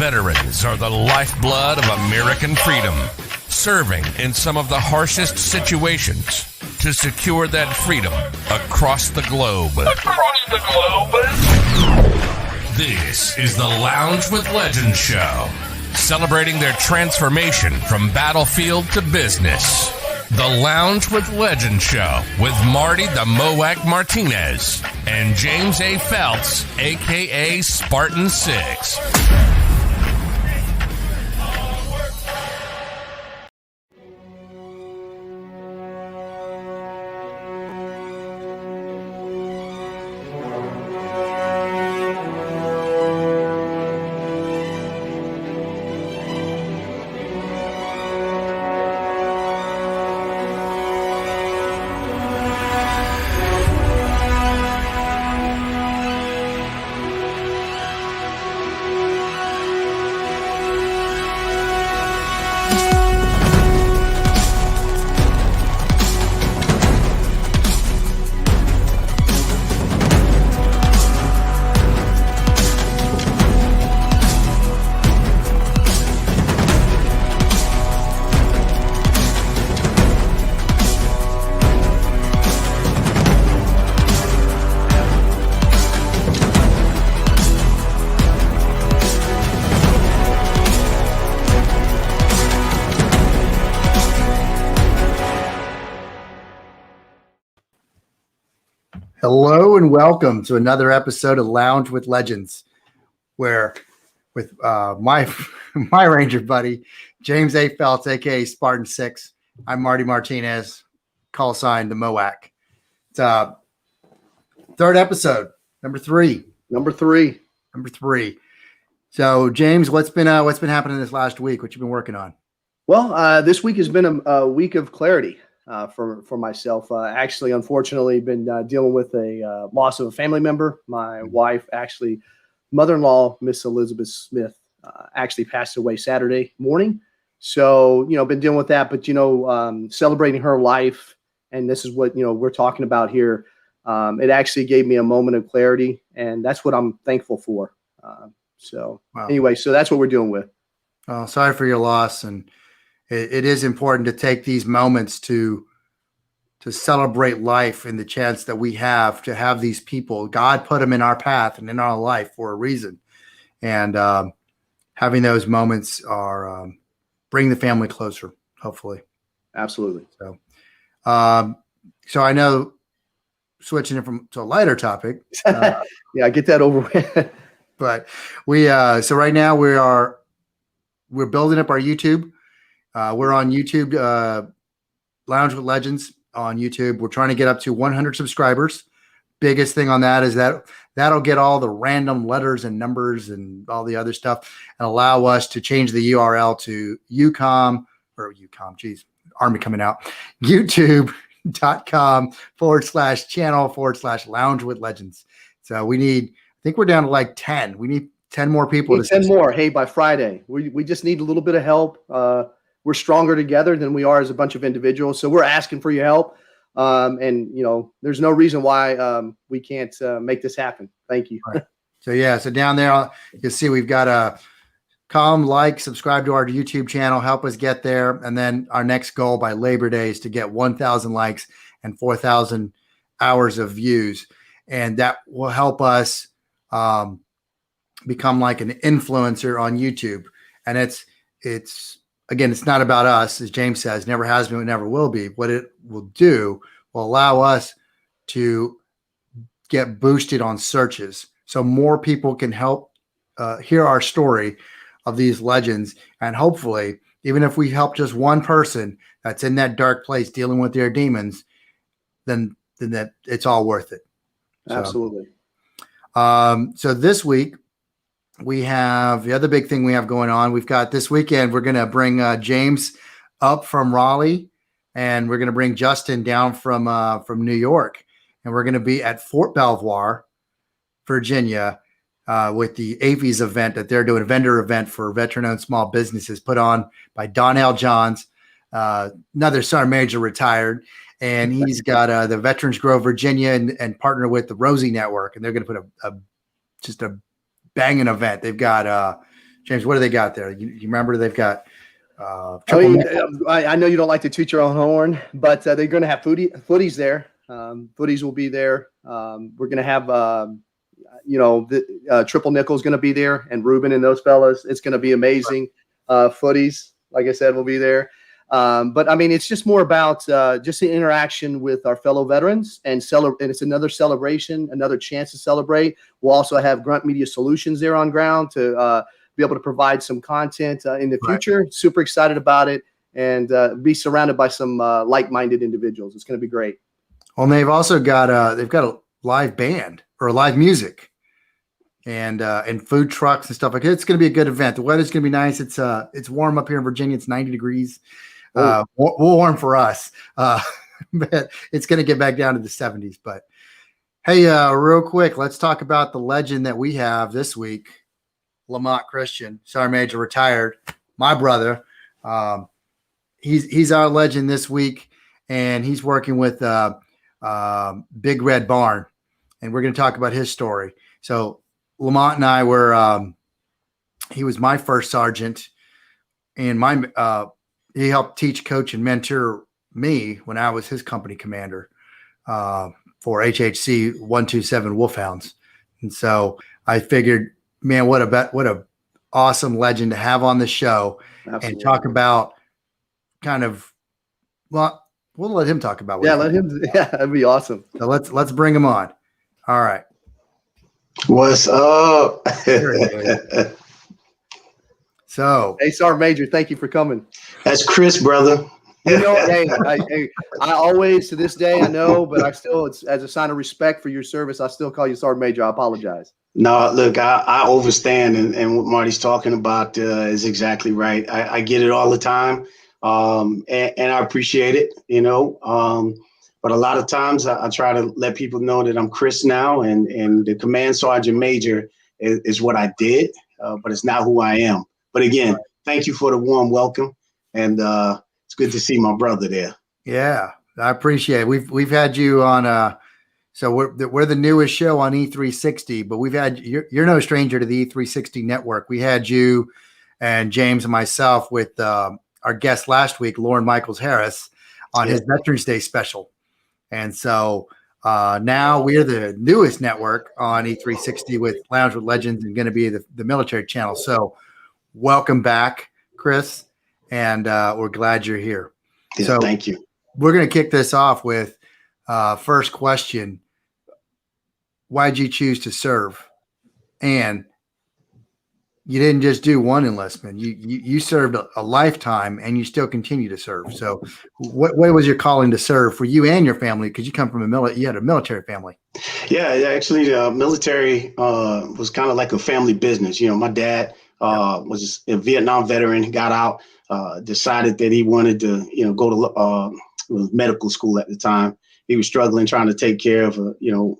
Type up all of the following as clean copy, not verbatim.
Veterans are the lifeblood of American freedom, serving in some of the harshest situations to secure that freedom across the globe. This is the Lounge with Legends show, celebrating their transformation from battlefield to business. The Lounge with Legends show with Marty the Moac Martinez and James A. Phelps, a.k.a. Spartan 6. Hello and welcome to another episode of Lounge with Legends, where with my Ranger buddy, James A. Phelps, aka Spartan 6. I'm Marty Martinez, call sign the Moac. It's third episode, number three. So James, what's been happening this last week? What you been working on? Well, this week has been a week of clarity. For myself, actually, unfortunately, been dealing with a loss of a family member. My wife, actually, mother-in-law, Miss Elizabeth Smith, actually passed away Saturday morning. So, been dealing with that, but, celebrating her life. And this is what, we're talking about here. It actually gave me a moment of clarity, and that's what I'm thankful for. Anyway, so that's what we're dealing with. Oh, sorry for your loss. And it is important to take these moments to celebrate life and the chance that we have to have these people. God put them in our path and in our life for a reason. And having those moments are bring the family closer, hopefully. Absolutely. So I know switching it to a lighter topic. Yeah, get that over with. But so right now we're building up our YouTube. We're on YouTube, Lounge with Legends on YouTube. We're trying to get up to 100 subscribers. Biggest thing on that is that'll get all the random letters and numbers and all the other stuff and allow us to change the URL to Army coming out, youtube.com/channel/Lounge with Legends. So I think we're down to like 10. We need 10 more people. 10 more. Hey, by Friday, we just need a little bit of help. We're stronger together than we are as a bunch of individuals. So we're asking for your help. And there's no reason why we can't make this happen. Thank you. Right. So down there, you'll see we've got a come, like, subscribe to our YouTube channel, help us get there. And then our next goal by Labor Day is to get 1,000 likes and 4,000 hours of views. And that will help us become like an influencer on YouTube. And it's not about us, as James says, never has been, never will be. What it will do will allow us to get boosted on searches. So more people can help hear our story of these legends. And hopefully, even if we help just one person that's in that dark place dealing with their demons, then that it's all worth it. Absolutely. So this week, we have the other big thing we have going on. We've got this weekend, we're going to bring James up from Raleigh, and we're going to bring Justin down from New York. And we're going to be at Fort Belvoir, Virginia, with the AVIES event that they're doing, a vendor event for veteran-owned small businesses put on by Donnell Johns, another Sergeant Major retired. And he's got the Veterans Grove, Virginia, and partner with the Rosie Network. And they're going to put just a banging event. They've got James, what do they got there? You remember they've got I know you don't like to toot your own horn, but they're going to have footies there. Footies will be there. We're going to have, Triple Nickel is going to be there, and Ruben and those fellas. It's going to be amazing. Footies, like I said, will be there. But I mean, it's just more about just the interaction with our fellow veterans and it's another celebration, another chance to celebrate. We'll also have Grunt Media Solutions there on ground to be able to provide some content in the future. Right. Super excited about it, and be surrounded by some like-minded individuals. It's going to be great. Well, and they've also got a live band or live music and food trucks and stuff like that. It's going to be a good event. The weather's going to be nice. It's warm up here in Virginia. It's 90 degrees. Warm for us, but it's going to get back down to the 70s. But hey, real quick, let's talk about the legend that we have this week. Lamont Christian, Sergeant Major, retired. My brother, he's our legend this week, and he's working with Big Red Barn, and we're going to talk about his story. So Lamont and I were, he was my first sergeant, and he helped teach, coach, and mentor me when I was his company commander for HHC 127 Wolfhounds. And so I figured, man, what a awesome legend to have on the show. Absolutely. And talk about kind of, well, we'll let him talk about what that'd be awesome. So let's bring him on. All right. What's up? So, hey, Sergeant Major, thank you for coming. That's Chris, brother. I always, to this day, I know, but I still, it's as a sign of respect for your service, I still call you Sergeant Major. I apologize. No, look, I overstand, and what Marty's talking about is exactly right. I get it all the time, and I appreciate it, but a lot of times I try to let people know that I'm Chris now, and the Command Sergeant Major is what I did, but it's not who I am. But again, thank you for the warm welcome, and it's good to see my brother there. Yeah, I appreciate it. We've had you on. So we're the newest show on E360, but we've had you're no stranger to the E360 network. We had you and James and myself with our guest last week, Lauren Michaels Harris, on his Veterans Day special, and so now we're the newest network on E360 with Lounge with Legends and going to be the military channel. So welcome back, Chris, and we're glad you're here. Yeah, so thank you. We're going to kick this off with first question. Why'd you choose to serve? And you didn't just do one enlistment. You served a lifetime, and you still continue to serve. So what was your calling to serve for you and your family? Because you come from you had a military family. Yeah, actually the military was kind of like a family business. My dad was a Vietnam veteran. He got out, decided that he wanted to, go to medical school at the time. He was struggling trying to take care of a,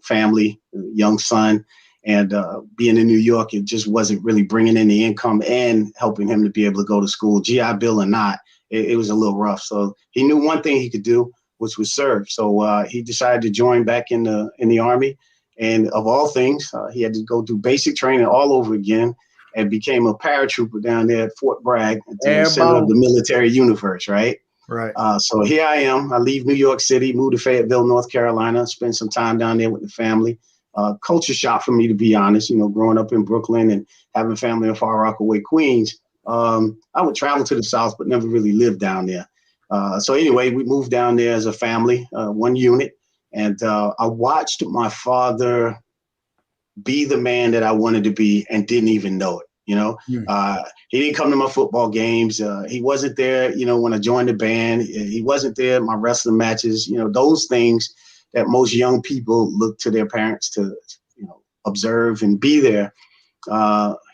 family, a young son, and being in New York, it just wasn't really bringing in the income and helping him to be able to go to school, GI Bill or not. It was a little rough. So he knew one thing he could do, which was serve. So he decided to join back in the Army. And of all things, he had to go do basic training all over again and became a paratrooper down there at Fort Bragg, at the center of the military universe, right? Right. So here I am. I leave New York City, moved to Fayetteville, North Carolina, spent some time down there with the family. Culture shock for me, to be honest, growing up in Brooklyn and having family in Far Rockaway, Queens. I would travel to the South, but never really lived down there. So anyway, we moved down there as a family, one unit. And I watched my father be the man that I wanted to be and didn't even know it. He didn't come to my football games. He wasn't there, when I joined the band. He wasn't there at my wrestling matches. Those things that most young people look to their parents to, observe and be there.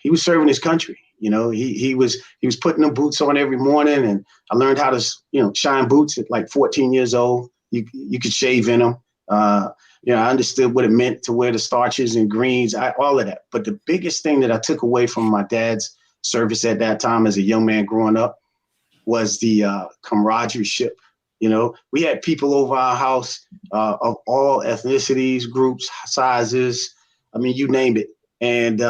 He was serving his country. He was putting the boots on every morning, and I learned how to, shine boots at like 14 years old. You could shave in them. I understood what it meant to wear the starches and greens, all of that. But the biggest thing that I took away from my dad's service at that time as a young man growing up was the camaraderie. We had people over our house of all ethnicities, groups, sizes. I mean, you name it. and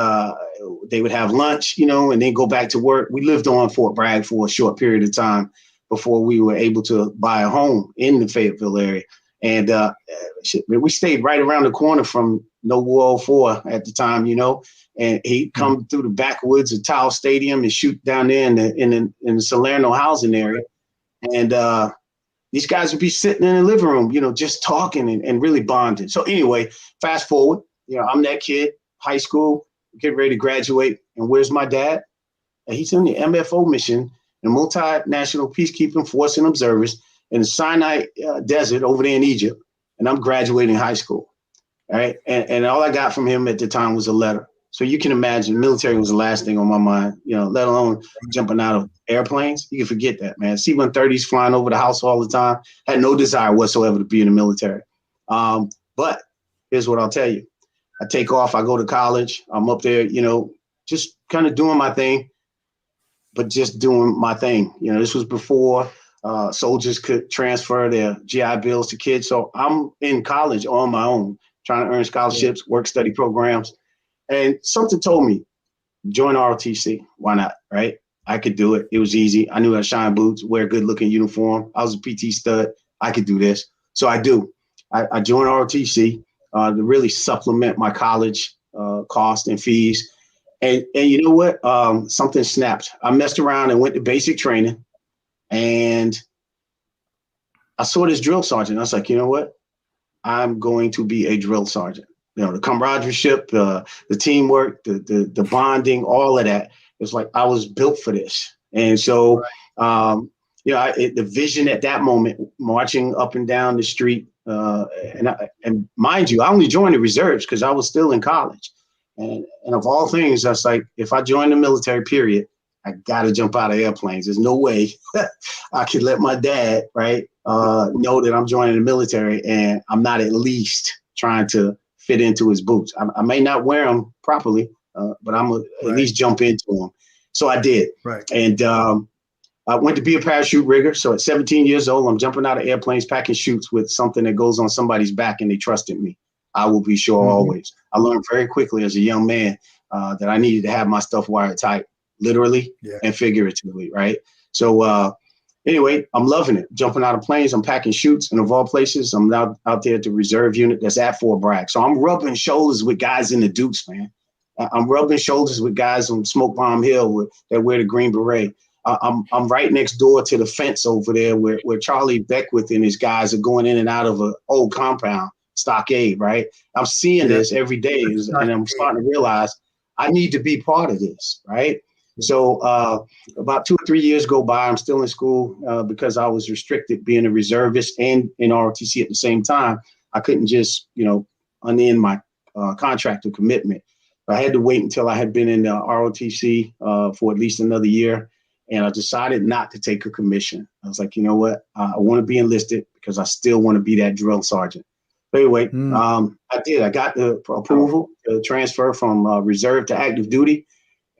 they would have lunch, and then go back to work. We lived on Fort Bragg for a short period of time before we were able to buy a home in the Fayetteville area. And we stayed right around the corner from No War 04 at the time, and he'd come through the backwoods of Towel Stadium and shoot down there in the Salerno housing area. And these guys would be sitting in the living room, just talking and really bonding. So anyway, fast forward, I'm that kid, high school, getting ready to graduate. And where's my dad? He's in the MFO mission, the Multinational Peacekeeping Force and Observers in the Sinai Desert over there in Egypt. And I'm graduating high school. All right. And all I got from him at the time was a letter. So you can imagine military was the last thing on my mind, let alone jumping out of airplanes. You can forget that, man. C-130s flying over the house all the time. Had no desire whatsoever to be in the military. But here's what I'll tell you. I take off. I go to college. I'm up there, just kind of doing my thing, but just doing my thing. This was before soldiers could transfer their GI Bills to kids. So I'm in college on my own, trying to earn scholarships, work study programs. And something told me, join ROTC. Why not? Right? I could do it. It was easy. I knew how to shine boots, wear a good looking uniform. I was a PT stud. I could do this. So I do. I joined ROTC to really supplement my college cost and fees. And you know what? Something snapped. I messed around and went to basic training. And I saw this drill sergeant. I was like, you know what? I'm going to be a drill sergeant. The camaraderie, the teamwork, the bonding, all of that. It's like I was built for this. And so, the vision at that moment, marching up and down the street, and mind you, I only joined the reserves because I was still in college. And of all things, I was like, if I join the military, period, I got to jump out of airplanes. There's no way I could let my dad, right, know that I'm joining the military and I'm not at least trying to fit into his boots. I may not wear them properly, but I'm at least jump into them. So I did. Right. And I went to be a parachute rigger. So at 17 years old, I'm jumping out of airplanes, packing chutes with something that goes on somebody's back, and they trusted me. I will be sure always. I learned very quickly as a young man that I needed to have my stuff wired tight, literally and figuratively, right? So anyway, I'm loving it. Jumping out of planes, I'm packing chutes, and of all places, I'm out there at the reserve unit that's at Fort Bragg. So I'm rubbing shoulders with guys in the Dukes, man. I'm rubbing shoulders with guys on Smoke Bomb Hill that wear the Green Beret. I'm right next door to the fence over there where Charlie Beckwith and his guys are going in and out of an old compound, stockade, right? I'm seeing this every day, and I'm starting to realize I need to be part of this, right? So about 2 or 3 years go by. I'm still in school because I was restricted being a reservist and in ROTC at the same time. I couldn't just, unend my contract of commitment. I had to wait until I had been in the ROTC for at least another year. And I decided not to take a commission. I was like, you know what? I want to be enlisted because I still want to be that drill sergeant. But anyway, I did. I got the approval to transfer from reserve to active duty.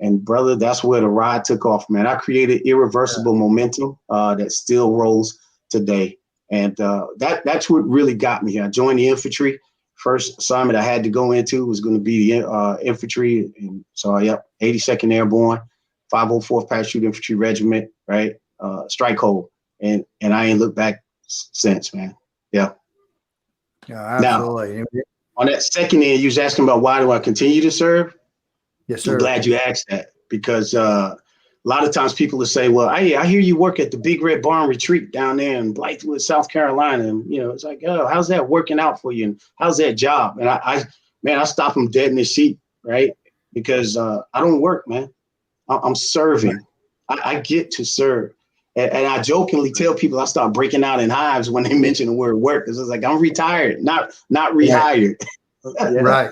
And brother, that's where the ride took off, man. I created irreversible momentum that still rolls today. And that's what really got me here. I joined the infantry. First assignment I had to go into was going to be the infantry. And so, 82nd Airborne, 504th Parachute Infantry Regiment, right? Strike Hold. And I ain't looked back since, man. Yeah. Yeah, absolutely. Now, on that second end, you was asking about why do I continue to serve? Yes, sir. I'm glad you asked that because a lot of times people will say, well, I hear you work at the Big Red Barn Retreat down there in Blythewood, South Carolina. And, it's like, oh, how's that working out for you? And how's that job? And I stop them dead in their seat, right? Because I don't work, man. I'm serving. I get to serve. And I jokingly tell people I start breaking out in hives when they mention the word work. Because it's like, I'm retired, not rehired. Right.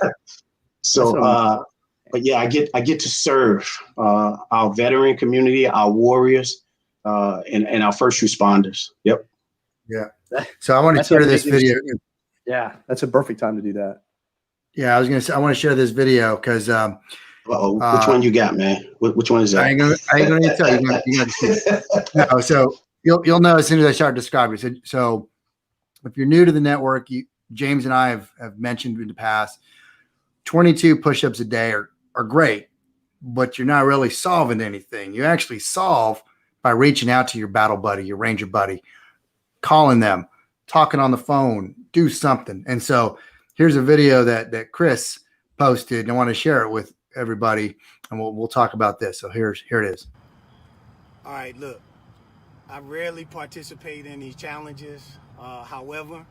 So, but yeah, I get to serve our veteran community, our warriors, and our first responders. Yep. Yeah. So I want to share this video. Yeah, that's a perfect time to do that. Yeah, I was going to say I want to share this video because. Which one you got, man? Which one is that? I ain't gonna tell you. You gotta see it. No, so you'll know as soon as I start describing. So if you're new to the network, James and I have mentioned in the past, 22 push-ups a day are great, but you're not really solving anything. You actually solve by reaching out to your battle buddy, your ranger buddy, calling them, talking on the phone, do something. And so here's a video that Chris posted, and I want to share it with everybody, and we'll talk about this. So here it is. All right, look, I rarely participate in these challenges. However,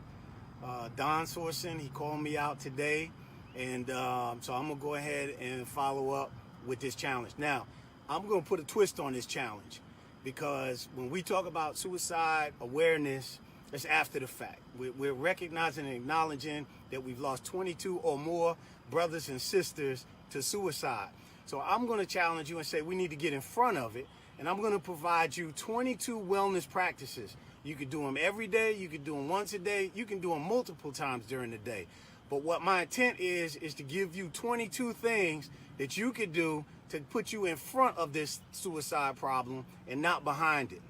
Don Sorson, he called me out today, and so I'm gonna go ahead and follow up with this challenge. Now, I'm gonna put a twist on this challenge, because when we talk about suicide awareness, it's after the fact. We're recognizing and acknowledging that we've lost 22 or more brothers and sisters to suicide. So I'm gonna challenge you and say we need to get in front of it, and I'm gonna provide you 22 wellness practices. You could do them every day, you could do them once a day, you can do them multiple times during the day. But what my intent is to give you 22 things that you could do to put you in front of this suicide problem and not behind it.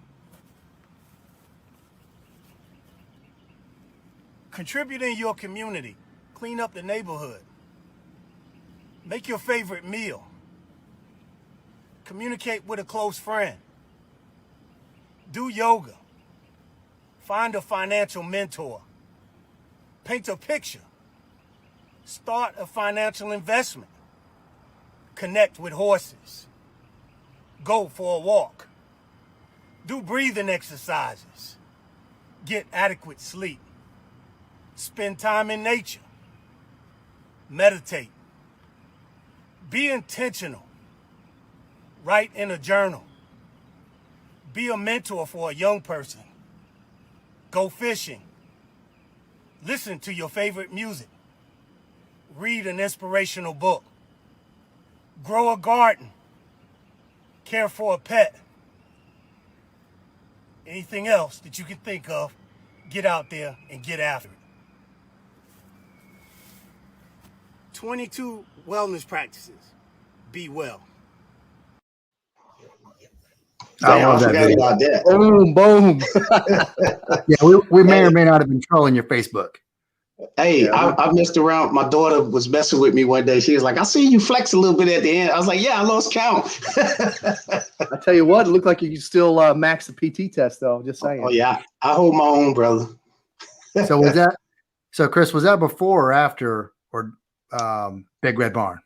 Contribute in your community. Clean up the neighborhood. Make your favorite meal. Communicate with a close friend. Do yoga. Find a financial mentor. Paint a picture. Start a financial investment. Connect with horses. Go for a walk. Do breathing exercises. Get adequate sleep. Spend time in nature. Meditate. Be intentional. Write in a journal. Be a mentor for a young person. Go fishing. Listen to your favorite music. Read an inspirational book. Grow a garden. Care for a pet. Anything else that you can think of, get out there and get after it. 22 wellness practices. Be well. I love that video. About that. Boom. Yeah, we may or may not have been trolling your Facebook. Hey, I messed around. My daughter was messing with me one day. She was like, I see you flex a little bit at the end. I was like, yeah, I lost count. I tell you what, it looked like you could still max the PT test, though. Just saying. Oh, yeah. I hold my own, brother. So Chris, was that before or after or Big Red Barn?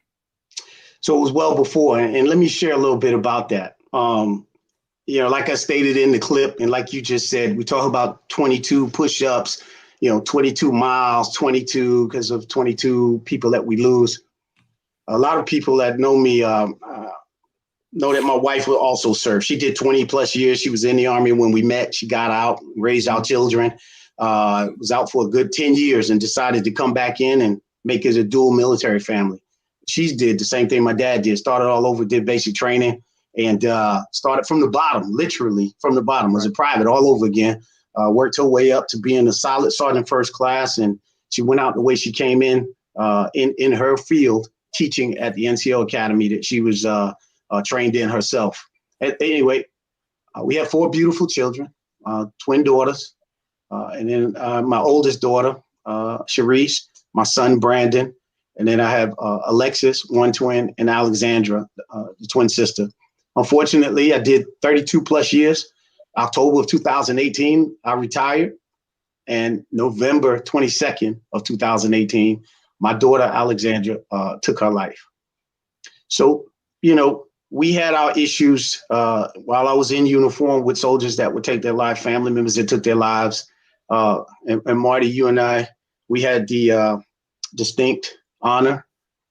So it was well before. And let me share a little bit about that. Like I stated in the clip, and like you just said, we talk about 22 push-ups, 22 miles, 22 because of 22 people that we lose. A lot of people that know me know that my wife will also serve. She did 20 plus years. She was in the Army when we met. She got out, raised our children, was out for a good 10 years and decided to come back in and make it a dual military family. She did the same thing my dad did, started all over, did basic training, and started from the bottom, literally from the bottom, was a private all over again. Worked her way up to being a solid sergeant first class, and she went out the way she came in her field, teaching at the NCO Academy that she was trained in herself. Anyway, we have 4 beautiful children, twin daughters, and then my oldest daughter, Sharice, my son, Brandon, and then I have Alexis, one twin, and Alexandra, the twin sister. Unfortunately, I did 32 plus years. October of 2018, I retired. And November 22nd of 2018, my daughter, Alexandra, took her life. So, we had our issues while I was in uniform with soldiers that would take their life, family members that took their lives. And Marty, you and I, we had the distinct honor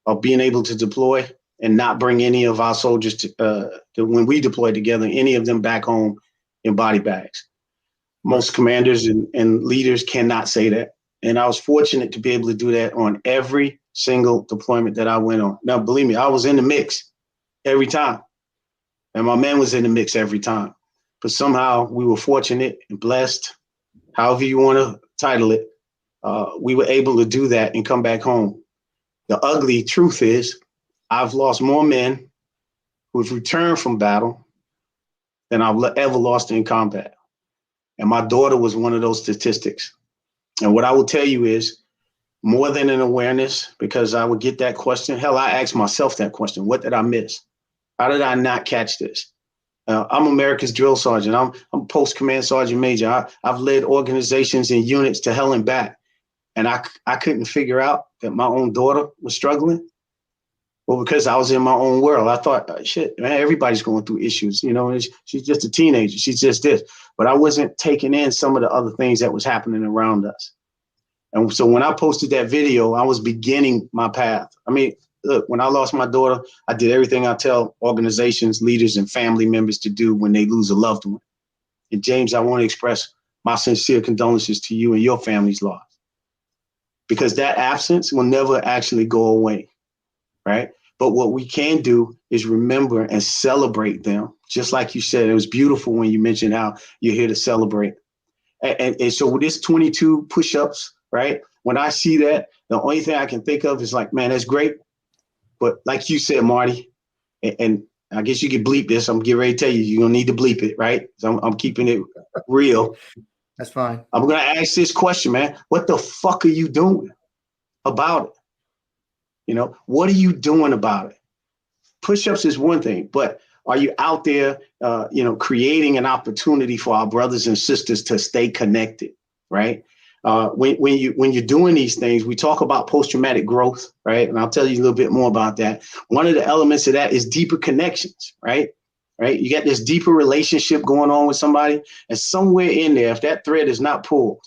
of being able to deploy and not bring any of our soldiers to when we deployed together, any of them back home in body bags. Most commanders and leaders cannot say that. And I was fortunate to be able to do that on every single deployment that I went on. Now, believe me, I was in the mix every time. And my man was in the mix every time. But somehow we were fortunate and blessed, however you want to title it. We were able to do that and come back home. The ugly truth is, I've lost more men who've returned from battle than I've ever lost in combat. And my daughter was one of those statistics. And what I will tell you is, more than an awareness, because I would get that question. Hell, I asked myself that question. What did I miss? How did I not catch this? I'm America's drill sergeant. I'm post-command sergeant major. I've led organizations and units to hell and back. And I couldn't figure out that my own daughter was struggling. Well, because I was in my own world. I thought, shit, man, everybody's going through issues. You know, she's just a teenager. She's just this. But I wasn't taking in some of the other things that was happening around us. And so when I posted that video, I was beginning my path. I mean, look, when I lost my daughter, I did everything I tell organizations, leaders, and family members to do when they lose a loved one. And James, I want to express my sincere condolences to you and your family's loss, because that absence will never actually go away, right? But what we can do is remember and celebrate them. Just like you said, it was beautiful when you mentioned how you're here to celebrate. And so with this 22 push-ups, right? When I see that, the only thing I can think of is like, man, that's great. But like you said, Marty, and I guess you could bleep this. I'm getting ready to tell you, you're going to need to bleep it, right? So I'm keeping it real. That's fine. I'm going to ask this question, man. What the fuck are you doing about it? You know, what are you doing about it? Push-ups is one thing, but are you out there, creating an opportunity for our brothers and sisters to stay connected, right? When you're doing these things, we talk about post-traumatic growth, right? And I'll tell you a little bit more about that. One of the elements of that is deeper connections, right? Right? You got this deeper relationship going on with somebody, and somewhere in there, if that thread is not pulled,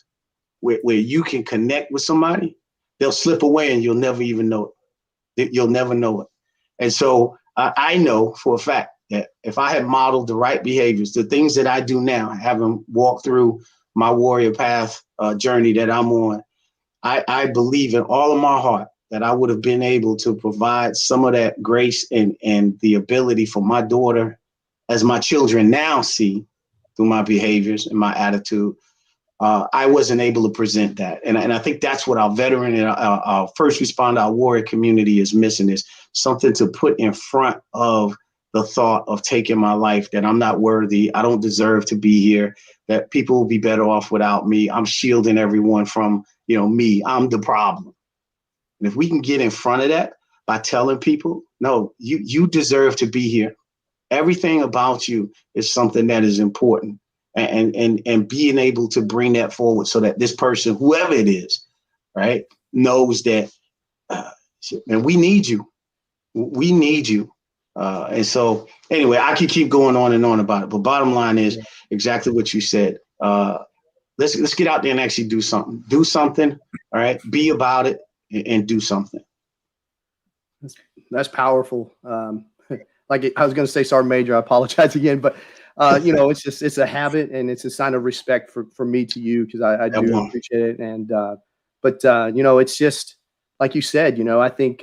where you can connect with somebody, they'll slip away and you'll never even know it. You'll never know it. And so I know for a fact that if I had modeled the right behaviors, the things that I do now, having walked through my Warrior Path journey that I'm on, I believe in all of my heart that I would have been able to provide some of that grace and the ability for my daughter, as my children now see through my behaviors and my attitude. I wasn't able to present that. And I think that's what our veteran and our first responder, our warrior community is missing, is something to put in front of the thought of taking my life, that I'm not worthy, I don't deserve to be here, that people will be better off without me. I'm shielding everyone from, me. I'm the problem. And if we can get in front of that by telling people, no, you deserve to be here. Everything about you is something that is important. And being able to bring that forward so that this person, whoever it is, right, knows that, and we need you. We need you. And so anyway, I could keep going on and on about it, but bottom line is exactly what you said. Let's get out there and actually do something. Do something. All right. Be about it and do something. That's powerful. Like I was going to say, Sergeant Major, I apologize again, but it's a habit, and it's a sign of respect for me to you, because I do appreciate it. And it's just like you said. I think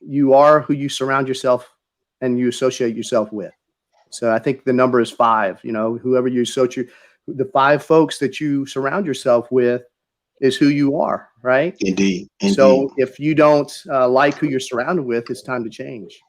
you are who you surround yourself and you associate yourself with. So I think the number is 5. Whoever you associate, the 5 folks that you surround yourself with is who you are, right? Indeed. So if you don't like who you're surrounded with, it's time to change.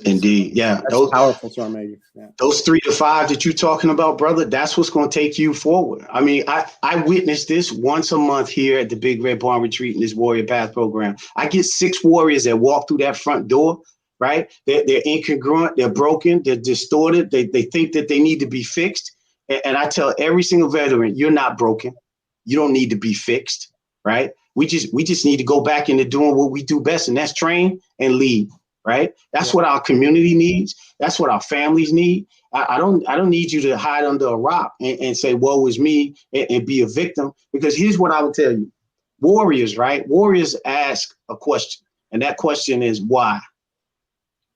Indeed. Yeah. That's powerful, Sergeant Major. Yeah. Those 3 to 5 that you're talking about, brother, that's what's going to take you forward. I mean, I witness this once a month here at the Big Red Barn Retreat in this Warrior PATHH program. I get 6 warriors that walk through that front door, right? They're incongruent. They're broken. They're distorted. They think that they need to be fixed. And I tell every single veteran, you're not broken. You don't need to be fixed, right? We just need to go back into doing what we do best, and that's train and lead. Right. That's what our community needs. That's what our families need. I don't need you to hide under a rock and say, woe is me, and be a victim. Because here's what I will tell you. Warriors, right? Warriors ask a question, and that question is why?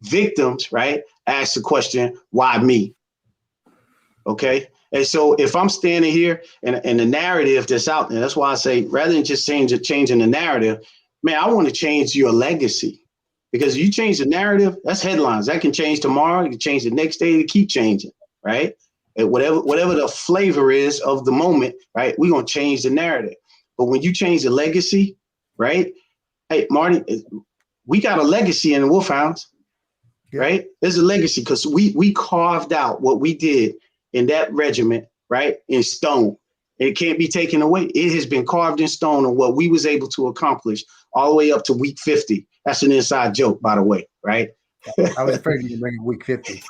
Victims, right, ask the question, why me? Okay. And so if I'm standing here and the narrative that's out there, that's why I say, rather than just changing the narrative, man, I want to change your legacy. Because you change the narrative, that's headlines. That can change tomorrow. You can change the next day. To keep changing, right? And whatever the flavor is of the moment, right? We're gonna change the narrative. But when you change the legacy, right? Hey, Marty, we got a legacy in the Wolfhounds, right? There's a legacy because we carved out what we did in that regiment, right, in stone. It can't be taken away. It has been carved in stone on what we was able to accomplish all the way up to week 50. That's an inside joke, by the way, right? I was afraid you were bringing week 50.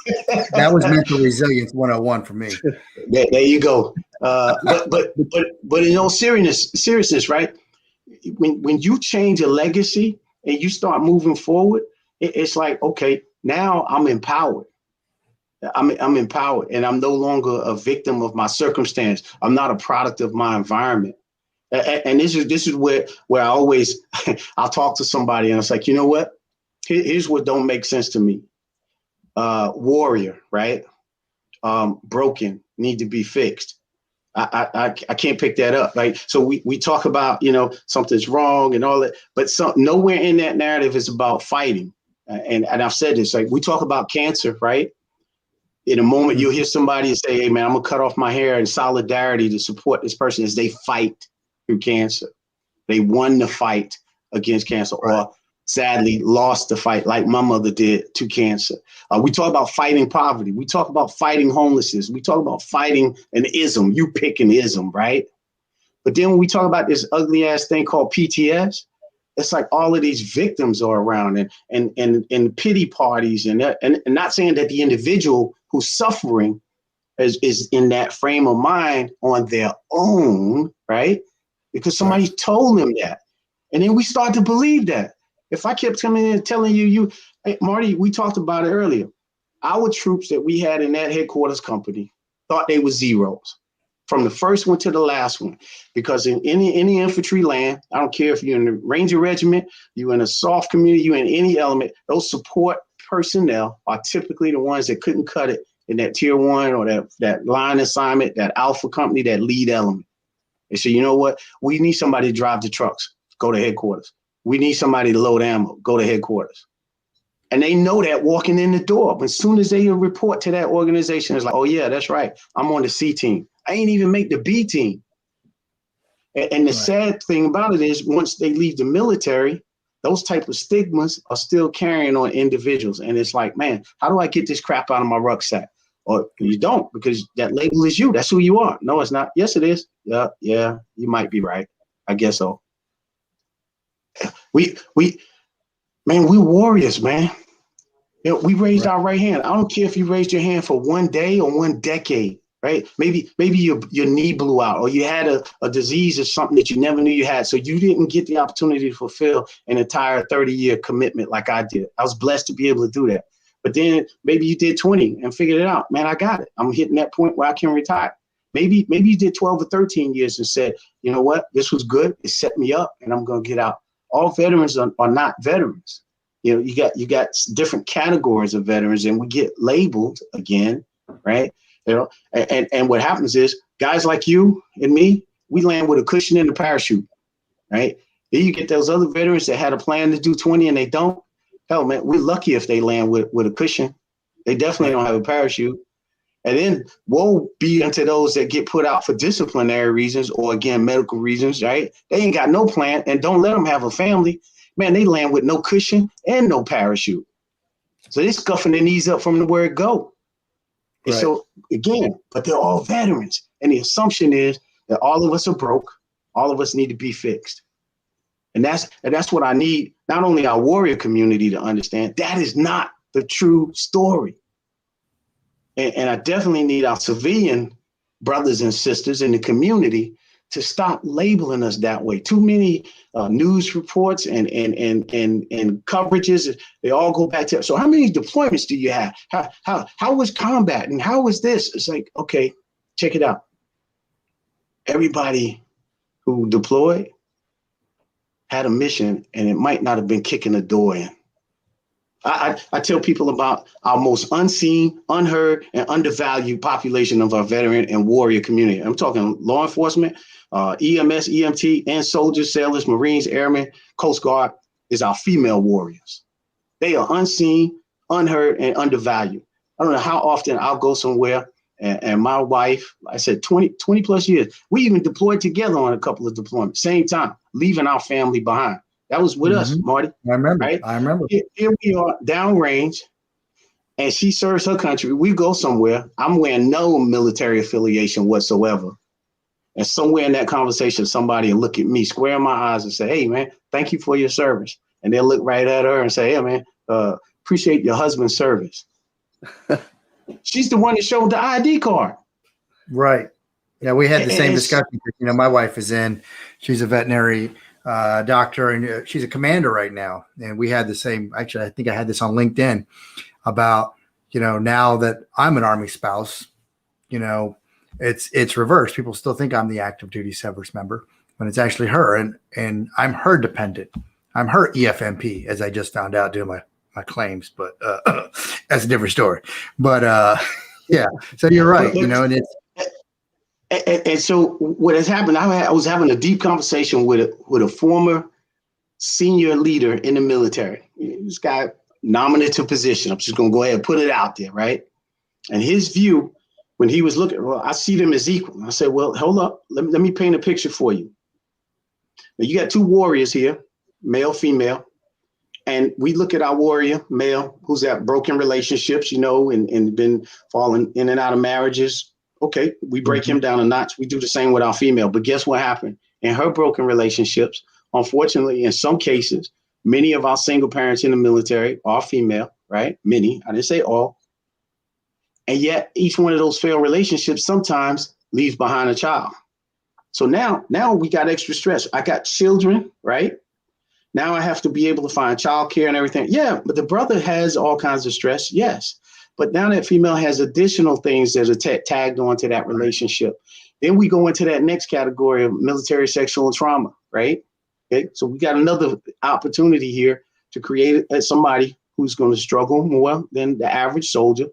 That was mental resilience 101 for me. There you go. But in all seriousness, right? When you change a legacy and you start moving forward, it's like, okay, now I'm empowered. I'm empowered, and I'm no longer a victim of my circumstance. I'm not a product of my environment. And this is where I always I'll talk to somebody and it's like, you know what? Here's what don't make sense to me. Warrior, right? Broken, need to be fixed. I can't pick that up, right? So we talk about, something's wrong and all that, but nowhere in that narrative is about fighting. And I've said this, like we talk about cancer, right? In a moment, you'll hear somebody say, hey, man, I'm going to cut off my hair in solidarity to support this person as they fight through cancer. They won the fight against cancer, or sadly lost the fight like my mother did to cancer. We talk about fighting poverty. We talk about fighting homelessness. We talk about fighting an ism. You pick an ism, right? But then when we talk about this ugly ass thing called PTS, it's like all of these victims are around and pity parties and not saying that the individual who's suffering is in that frame of mind on their own, right? Because somebody told them that. And then we start to believe that. If I kept coming in and telling you, hey, Marty, we talked about it earlier. Our troops that we had in that headquarters company thought they were zeros from the first one to the last one, because in any infantry land, I don't care if you're in the Ranger Regiment, you're in a soft community, you're in any element, those support personnel are typically the ones that couldn't cut it in that tier 1 or that line assignment, that alpha company, that lead element. They say, you know what? We need somebody to drive the trucks, go to headquarters. We need somebody to load ammo, go to headquarters. And they know that walking in the door. But as soon as they report to that organization, it's like, oh, yeah, that's right. I'm on the C team. I ain't even make the B team. And the sad thing about it is once they leave the military, those type of stigmas are still carrying on individuals. And it's like, man, how do I get this crap out of my rucksack? Or you don't, because that label is you. That's who you are. No, it's not. Yes, it is. Yeah, you might be right. I guess so. We warriors, man. We raised our right hand. I don't care if you raised your hand for one day or one decade, right? Maybe your knee blew out, or you had a disease or something that you never knew you had. So you didn't get the opportunity to fulfill an entire 30-year commitment like I did. I was blessed to be able to do that. But then maybe you did 20 and figured it out. Man, I got it. I'm hitting that point where I can retire. Maybe you did 12 or 13 years and said, you know what? This was good. It set me up and I'm going to get out. All veterans are not veterans. You got different categories of veterans, and we get labeled again, right? And what happens is guys like you and me, we land with a cushion and a parachute, right? Then you get those other veterans that had a plan to do 20 and they don't. Hell, man, we're lucky if they land with a cushion. They definitely don't have a parachute. And then woe be unto those that get put out for disciplinary reasons or, again, medical reasons, right? They ain't got no plan, and don't let them have a family. Man, they land with no cushion and no parachute. So they're scuffing their knees up from the word go. And so, again, but they're all veterans. And the assumption is that all of us are broke. All of us need to be fixed. And that's what I need, not only our warrior community to understand. That is not the true story. And I definitely need our civilian brothers and sisters in the community to stop labeling us that way. Too many news reports and coverages, they all go back to, so how many deployments do you have? How was combat and how was this? It's like, okay, check it out. Everybody who deployed had a mission, and it might not have been kicking the door in. I tell people about our most unseen, unheard, and undervalued population of our veteran and warrior community. I'm talking law enforcement, EMS, EMT, and soldiers, sailors, Marines, airmen, Coast Guard is our female warriors. They are unseen, unheard, and undervalued. I don't know how often I'll go somewhere and my wife, I said 20 plus years, we even deployed together on a couple of deployments, same time, leaving our family behind. That was with us, Marty. I remember. Right? I remember. Here we are downrange, and she serves her country. We go somewhere. I'm wearing no military affiliation whatsoever. And somewhere in that conversation, somebody will look at me square in my eyes and say, hey, man, thank you for your service. And they'll look right at her and say, hey, man, appreciate your husband's service. She's the one that showed the ID card. Right. Yeah, we had the same discussion. You know, my wife is she's a veterinary doctor, and she's a commander right now. And we had the same, actually, I think I had this on LinkedIn about, you know, now that I'm an Army spouse, you know, it's reversed. People still think I'm the active duty service member when it's actually her. And I'm her dependent. I'm her EFMP, as I just found out doing my claims, but that's a different story. But yeah, so you're right, you know, and it's, and so what has happened, I was having a deep conversation with a former senior leader in the military. This guy nominated position. I'm just going to go ahead and put it out there, right? And his view, when he was looking, well, I see them as equal. I said, well, hold up. Let me paint a picture for you. Now, you got two warriors here, male, female. And we look at our warrior, male, who's at broken relationships, you know, and been falling in and out of marriages. Okay, we break him down a notch. We do the same with our female. But guess what happened? In her broken relationships, unfortunately, in some cases, many of our single parents in the military are female, right? Many, I didn't say all. And yet each one of those failed relationships sometimes leaves behind a child. So now we got extra stress. I got children, right? Now I have to be able to find childcare and everything. Yeah, but the brother has all kinds of stress. Yes. But now that female has additional things that are tagged onto that relationship. Then we go into that next category of military sexual trauma, right? Okay, so we got another opportunity here to create somebody who's going to struggle more than the average soldier,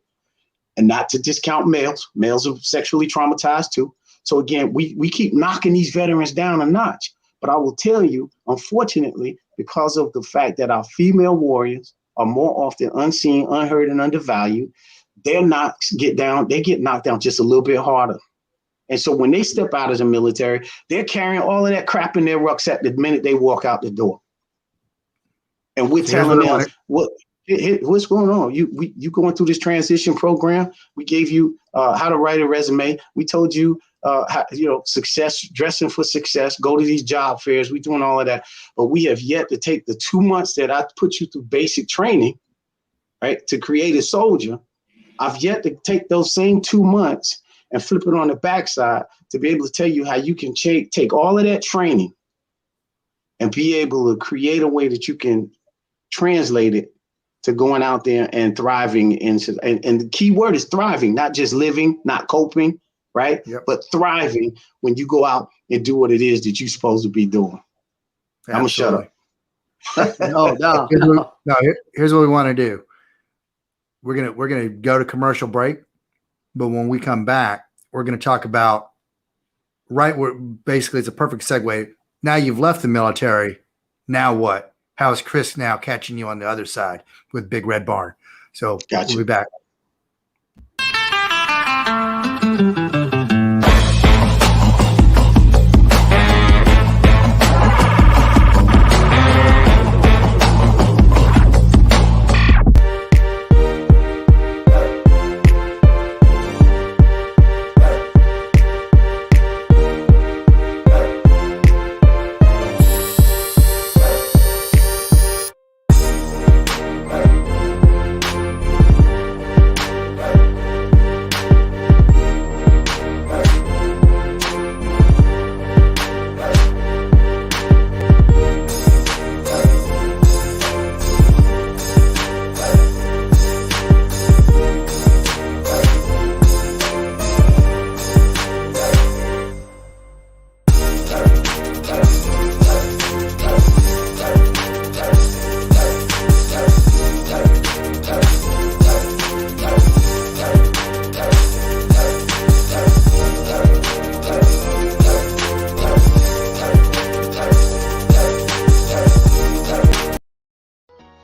and not to discount males. Males are sexually traumatized too. So again, we keep knocking these veterans down a notch. But I will tell you, unfortunately, because of the fact that our female warriors are more often unseen, unheard, and undervalued, they get knocked down just a little bit harder. And so when they step out of the military, they're carrying all of that crap in their rucksack the minute they walk out the door. And we're telling them, what's going on? You going through this transition program? We gave you how to write a resume. We told you success, dressing for success, go to these job fairs. We're doing all of that. But we have yet to take the 2 months that I put you through basic training, right, to create a soldier. I've yet to take those same 2 months and flip it on the backside to be able to tell you how you can take all of that training and be able to create a way that you can translate it to going out there and thriving. And the key word is thriving, not just living, not coping, right? Yep. But thriving when you go out and do what it is that you're supposed to be doing. Absolutely. I'm gonna shut up. No. Here's what we want to do. We're gonna go to commercial break, but when we come back, we're gonna talk about basically it's a perfect segue. Now you've left the military. Now what? How is Chris now catching you on the other side with Big Red Barn? So gotcha. We'll be back.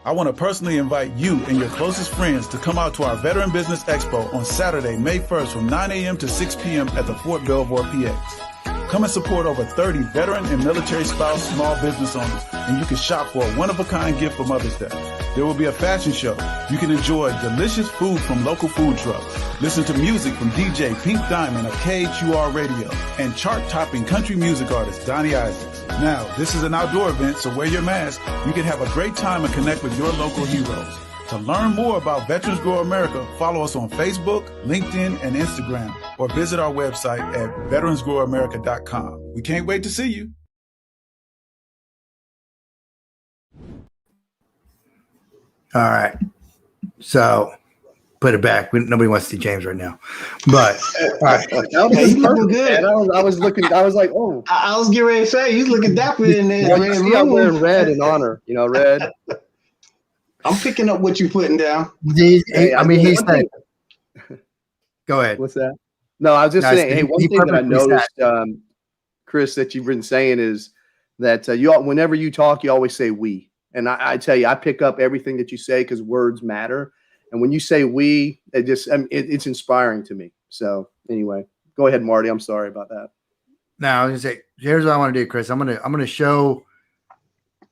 I want to personally invite you and your closest friends to come out to our Veteran Business Expo on Saturday, May 1st from 9 a.m. to 6 p.m. at the Fort Belvoir, PA. Come and support over 30 veteran and military spouse small business owners, and you can shop for a one-of-a-kind gift for Mother's Day. There will be a fashion show. You can enjoy delicious food from local food trucks. Listen to music from DJ Pink Diamond of KHUR Radio and chart-topping country music artist Donnie Isaacs. Now, this is an outdoor event, so wear your mask. You can have a great time and connect with your local heroes. To learn more about Veterans Grow America, follow us on Facebook, LinkedIn, and Instagram, or visit our website at veteransgrowamerica.com. We can't wait to see you. All right. So put it back. Nobody wants to see James right now. But all right. That was Hey, you looking perfect, good. man. I was looking. I was like, oh, I was getting ready to say, you looking dapper in there. well, you see, I'm wearing red in honor. You know, red. I'm picking up what you're putting down. He one said, thing- go ahead. What's that? No, I was just No, saying. Hey, one he thing that I perfectly noticed, Chris, that you've been saying is that whenever you talk, you always say "we," and I tell you, I pick up everything that you say because words matter. And when you say "we," it's inspiring to me. So anyway, go ahead, Marty. I'm sorry about that. Now I was gonna say, here's what I want to do, Chris. I'm gonna show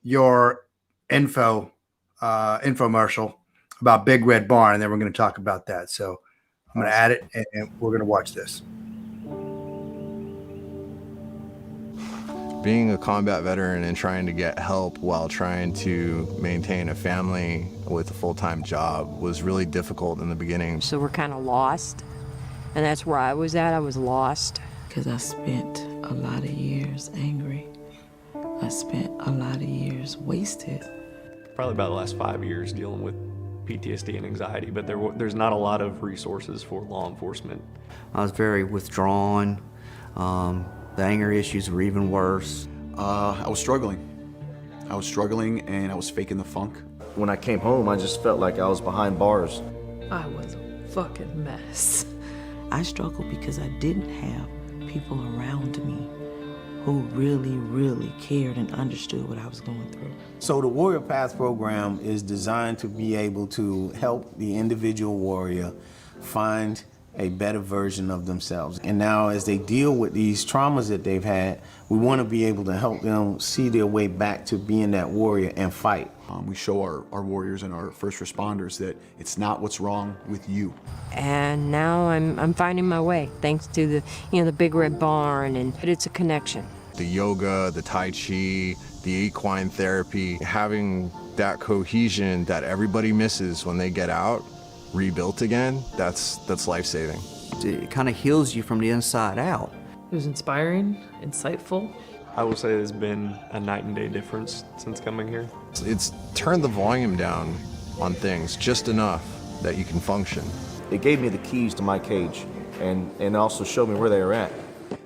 your infomercial about Big Red Barn, and then we're gonna talk about that. So I'm gonna add it, and we're gonna watch this. Being a combat veteran and trying to get help while trying to maintain a family with a full-time job was really difficult in the beginning. So we're kind of lost, and that's where I was at. I was lost. Because I spent a lot of years angry. I spent a lot of years wasted. Probably about the last 5 years dealing with PTSD and anxiety, but there's not a lot of resources for law enforcement. I was very withdrawn. The anger issues were even worse. I was struggling and I was faking the funk. When I came home, I just felt like I was behind bars. I was a fucking mess. I struggled because I didn't have people around me who really, really cared and understood what I was going through. So the Warrior PATHH Program is designed to be able to help the individual warrior find a better version of themselves. And now as they deal with these traumas that they've had, we want to be able to help them see their way back to being that warrior and fight. We show our warriors and our first responders that it's not what's wrong with you. And now I'm finding my way, thanks to the Big Red Barn, and it's a connection. The yoga, the Tai Chi, the equine therapy, having that cohesion that everybody misses when they get out, rebuilt again, that's life-saving. It kind of heals you from the inside out. It was inspiring, insightful. I will say there's been a night and day difference since coming here. It's turned the volume down on things just enough that you can function. It gave me the keys to my cage and also showed me where they were at.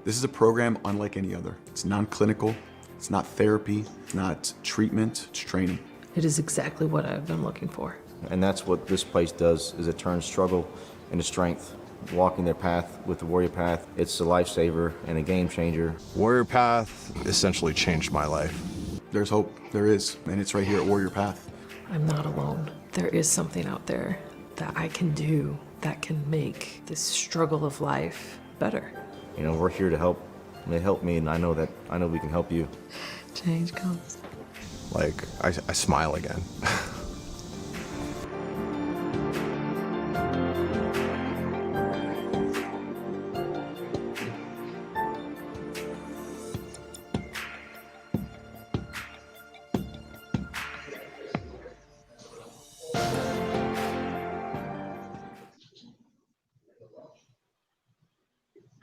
This is a program unlike any other. It's non-clinical, it's not therapy, it's not treatment, it's training. It is exactly what I've been looking for. And that's what this place does, is it turns struggle into strength. Walking their path with the Warrior PATHH, it's a lifesaver and a game changer. Warrior PATHH essentially changed my life. There's hope, there is, and it's right here at Warrior PATHH. I'm not alone. There is something out there that I can do that can make this struggle of life better. You know, we're here to help. They help me, and I know we can help you. Change comes. Like, I smile again.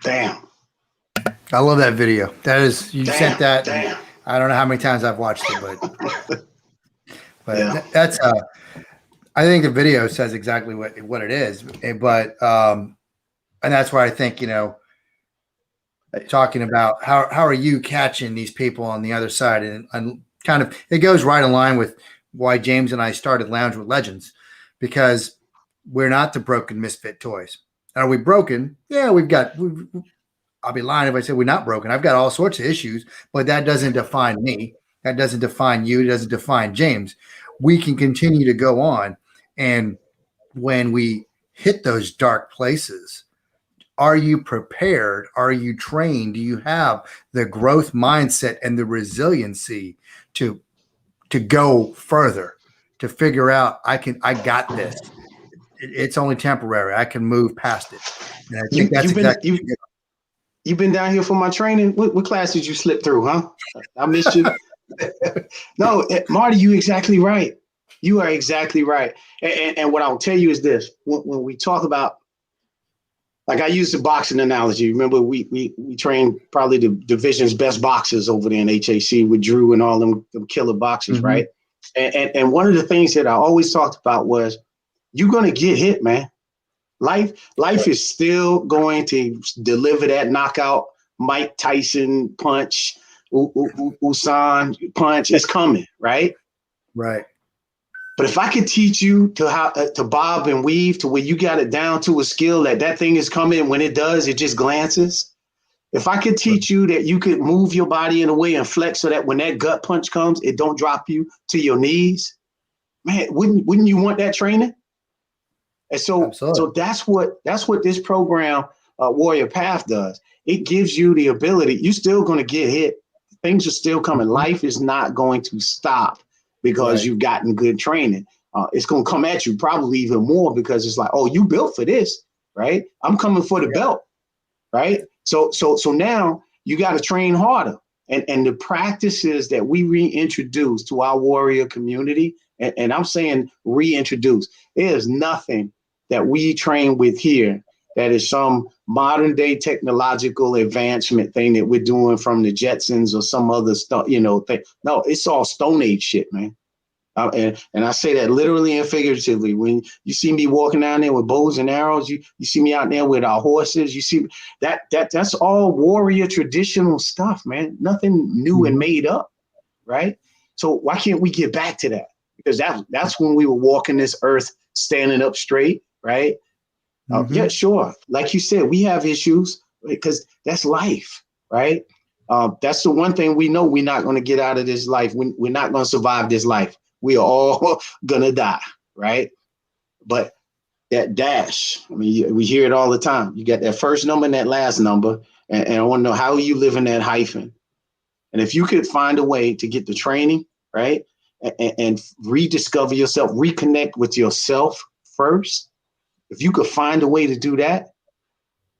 Damn. I love that video. That is, you sent that. Damn. I don't know how many times I've watched it, but Yeah. that's I think the video says exactly what it is. But and that's why I think, talking about how are you catching these people on the other side, and kind of it goes right in line with why James and I started Lounge with Legends, because we're not the broken misfit toys. Are we broken? Yeah, I'll be lying if I say we're not broken. I've got all sorts of issues, but that doesn't define me. That doesn't define you. It doesn't define James. We can continue to go on. And when we hit those dark places, are you prepared? Are you trained? Do you have the growth mindset and the resiliency to go further, to figure out I got this. It's only temporary. I can move past it. And I think that's exactly. You've been down here for my training. What class did you slip through, huh? I missed you. No, Marty, you exactly right. You are exactly right. And what I'll tell you is this: when we talk about, like I use the boxing analogy. Remember, we trained probably the division's best boxers over there in HAC with Drew and all them killer boxers, right? And one of the things that I always talked about was you're gonna get hit, man. Life is still going to deliver that knockout Mike Tyson punch, Usan punch. It's coming, right? Right. But if I could teach you to bob and weave to where you got it down to a skill that thing is coming, when it does, it just glances. If I could teach you that you could move your body in a way and flex so that when that gut punch comes, it don't drop you to your knees, man, wouldn't you want that training? And so that's what this program, Warrior PATHH, does. It gives you the ability. You're still going to get hit. Things are still coming. Life is not going to stop because you've gotten good training. It's going to come at you probably even more because it's like, oh, you built for this, right? I'm coming for the belt, right? So now you got to train harder. And the practices that we reintroduce to our warrior community, and I'm saying reintroduce, there's nothing that we train with here that is some modern day technological advancement thing that we're doing from the Jetsons or some other stuff, thing. No, it's all Stone Age shit, man. And I say that literally and figuratively. When you see me walking down there with bows and arrows, you see me out there with our horses, you see that's all warrior traditional stuff, man. Nothing new and made up, right? So why can't we get back to that? Because that's when we were walking this earth standing up straight, right? Yeah, sure. Like you said, we have issues because that's life, right? That's the one thing we know we're not going to get out of this life. We're not going to survive this life. We are all going to die, right? But that dash, I mean, we hear it all the time. You got that first number and that last number. And I want to know, how are you living that hyphen? And if you could find a way to get the training, right? And rediscover yourself, reconnect with yourself first. If you could find a way to do that,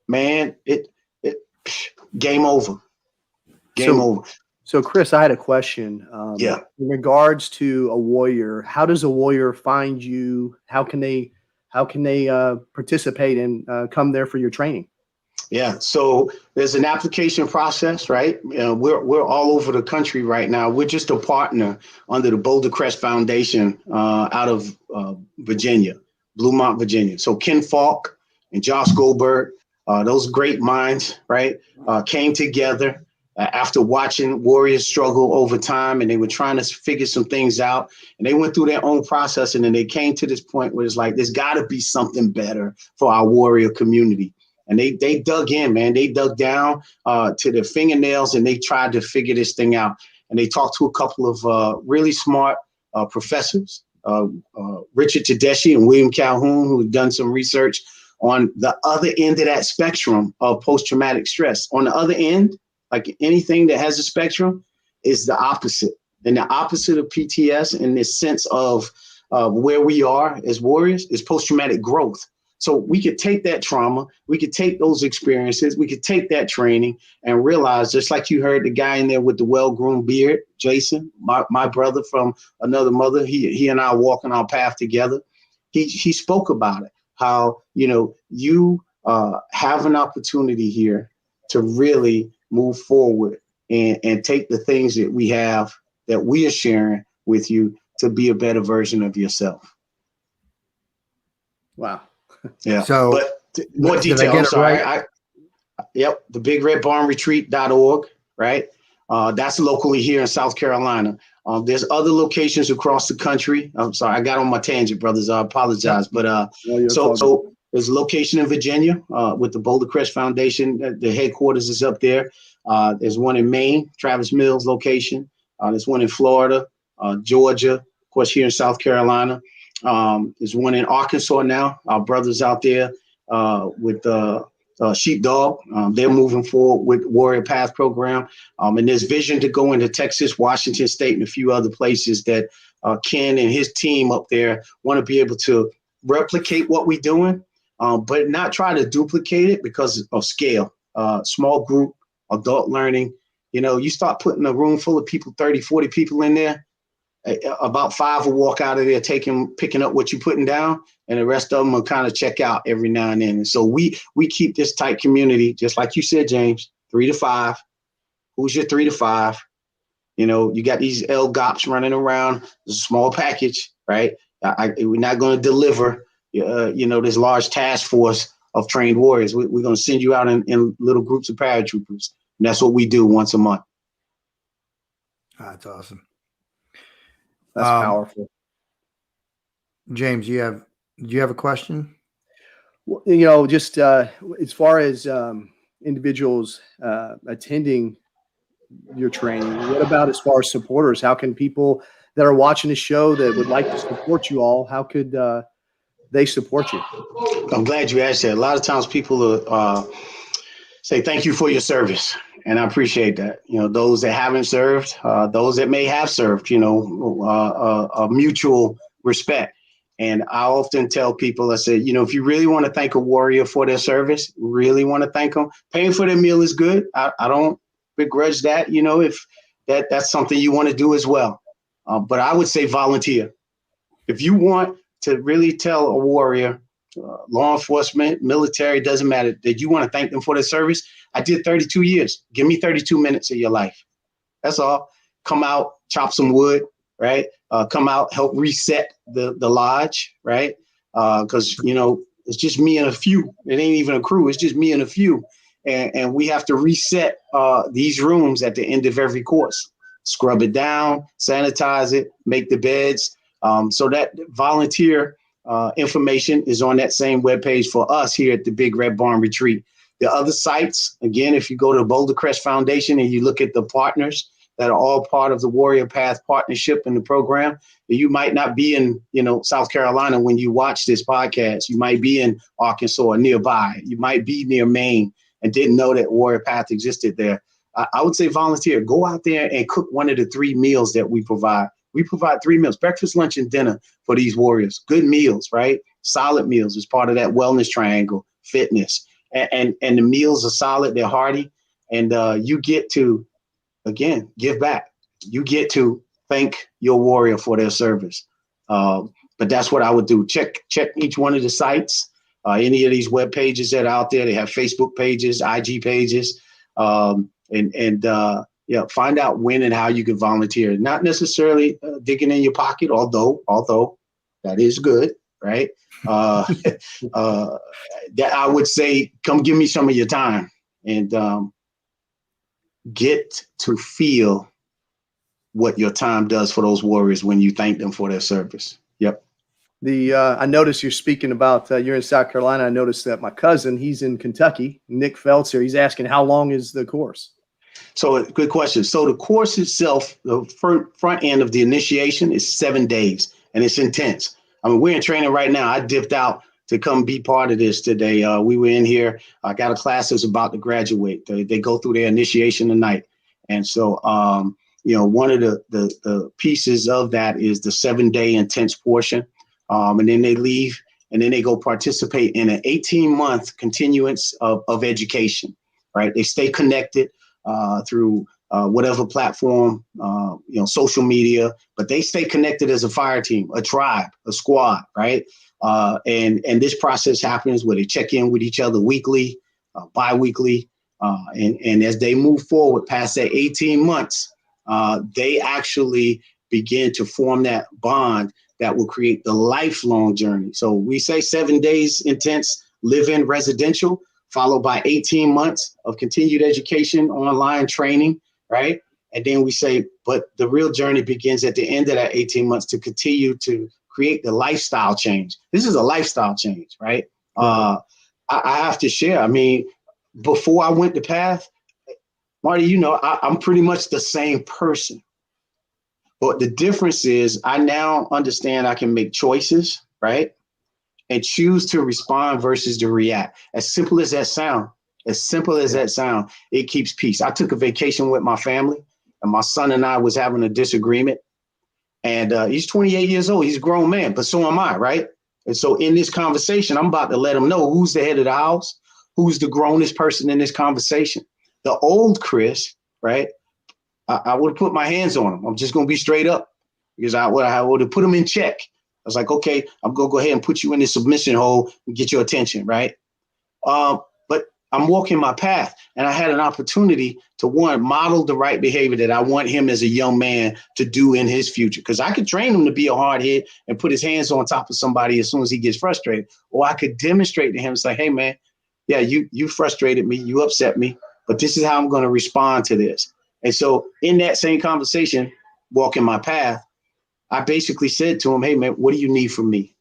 man, it game over. Game over. So Chris, I had a question. In regards to a warrior, how does a warrior find you? How can they participate and come there for your training? Yeah, so there's an application process, right? We're all over the country right now. We're just a partner under the Boulder Crest Foundation out of Virginia, Lamont, Virginia. So Ken Falk and Josh Goldberg, those great minds, right, came together after watching warriors struggle over time, and they were trying to figure some things out, and they went through their own process, and then they came to this point where it's like, there's got to be something better for our warrior community. And they dug in, man. They dug down to their fingernails, and they tried to figure this thing out. And they talked to a couple of really smart professors, Richard Tedeschi and William Calhoun, who had done some research on the other end of that spectrum of post-traumatic stress. On the other end, like anything that has a spectrum, is the opposite. And the opposite of PTS in this sense of where we are as warriors is post-traumatic growth. So we could take that trauma, we could take those experiences, we could take that training and realize, just like you heard the guy in there with the well-groomed beard, Jason, my brother from another mother, he and I are walking our path together. He spoke about it, how, you have an opportunity here to really move forward and take the things that we have, that we are sharing with you, to be a better version of yourself. Wow. Yeah. So but more detail. I'm sorry. Yep. The BigRedBarnRetreat.org. Right. That's locally here in South Carolina. There's other locations across the country. I'm sorry, I got on my tangent, brothers. I apologize. But so there's a location in Virginia with the Boulder Crest Foundation. The headquarters is up there. There's one in Maine, Travis Mills location. There's one in Florida, Georgia, of course, here in South Carolina. There's one in Arkansas now. Our brothers out there with Sheepdog, they're moving forward with Warrior PATHH Program. And there's vision to go into Texas, Washington State, and a few other places that Ken and his team up there want to be able to replicate what we're doing, but not try to duplicate it because of scale. Small group, adult learning. You start putting a room full of people, 30, 40 people in there, about 5 will walk out of there picking up what you're putting down, and the rest of them will kind of check out every now and then. And so we keep this tight community, just like you said, James, 3 to 5. Who's your 3 to 5? You got these LGOPs running around. It's a small package, right? We're not going to deliver, this large task force of trained warriors. We're going to send you out in little groups of paratroopers. And that's what we do once a month. That's awesome. That's powerful. James, do you have a question? Well, just as far as individuals attending your training, what about as far as supporters? How can people that are watching the show that would like to support you all, how could they support you? I'm glad you asked that. A lot of times people say thank you for your service, and I appreciate that. Those that haven't served, those that may have served, a mutual respect. And I often tell people, I say, if you really want to thank a warrior for their service, really want to thank them, paying for their meal is good. I don't begrudge that, if that's something you want to do as well. But I would say volunteer. If you want to really tell a warrior, law enforcement, military, doesn't matter, that you want to thank them for their service. I did 32 years. Give me 32 minutes of your life. That's all. Come out, chop some wood, right? Come out, help reset the lodge, right? Because, it's just me and a few. It ain't even a crew. It's just me and a few. And we have to reset these rooms at the end of every course. Scrub it down, sanitize it, make the beds. So that volunteer information is on that same webpage for us here at the Big Red Barn Retreat. The other sites, again, if you go to Boulder Crest Foundation and you look at the partners that are all part of the Warrior PATHH partnership in the program, you might not be in, South Carolina when you watch this podcast. You might be in Arkansas or nearby. You might be near Maine and didn't know that Warrior PATHH existed there. I would say volunteer. Go out there and cook one of the 3 meals that we provide. We provide 3 meals, breakfast, lunch, and dinner for these warriors. Good meals, right? Solid meals as part of that wellness triangle, fitness. And the meals are solid, they're hearty. And you get to, again, give back. You get to thank your warrior for their service. But that's what I would do. Check each one of the sites. Any of these web pages that are out there, they have Facebook pages, IG pages, find out when and how you can volunteer. Not necessarily digging in your pocket, although that is good, right? That I would say, come give me some of your time and get to feel what your time does for those warriors when you thank them for their service. Yep. I noticed you're speaking about you're in South Carolina. I noticed that my cousin, he's in Kentucky, Nick Feltzer. He's asking, how long is the course? So good question. So the course itself, the front end of the initiation is 7 days, and it's intense. I mean, we're in training right now. I dipped out to come be part of this today. We were in here. I got a class that's about to graduate. They go through their initiation tonight. And so, one of the pieces of that is the 7-day intense portion. And then they leave, and then they go participate in an 18-month continuance of education, right? They stay connected through whatever platform, social media, but they stay connected as a fire team, a tribe, a squad, right? And this process happens where they check in with each other weekly, bi-weekly, and as they move forward past that 18 months, they actually begin to form that bond that will create the lifelong journey. So we say 7 days intense, live-in residential, followed by 18 months of continued education, online training, right? And then we say, but the real journey begins at the end of that 18 months to continue to create the lifestyle change. This is a lifestyle change, right? I have to share. I mean, before I went to PATHH, Marty, I'm pretty much the same person. But the difference is I now understand I can make choices, right? And choose to respond versus to react. As simple as that sound, it keeps peace. I took a vacation with my family, and my son and I was having a disagreement. And he's 28 years old. He's a grown man, but so am I, right? And so in this conversation, I'm about to let him know who's the head of the house, who's the grownest person in this conversation. The old Chris, right? I would have put my hands on him. I'm just going to be straight up because I would have put him in check. I was like, okay, I'm going to go ahead and put you in the submission hole and get your attention, right? But I'm walking my path, and I had an opportunity to, one, model the right behavior that I want him as a young man to do in his future. Because I could train him to be a hard hit and put his hands on top of somebody as soon as he gets frustrated. Or I could demonstrate to him, it's like, hey, man, yeah, you frustrated me, you upset me, but this is how I'm going to respond to this. And so in that same conversation, walking my path, I basically said to him, hey, man, what do you need from me?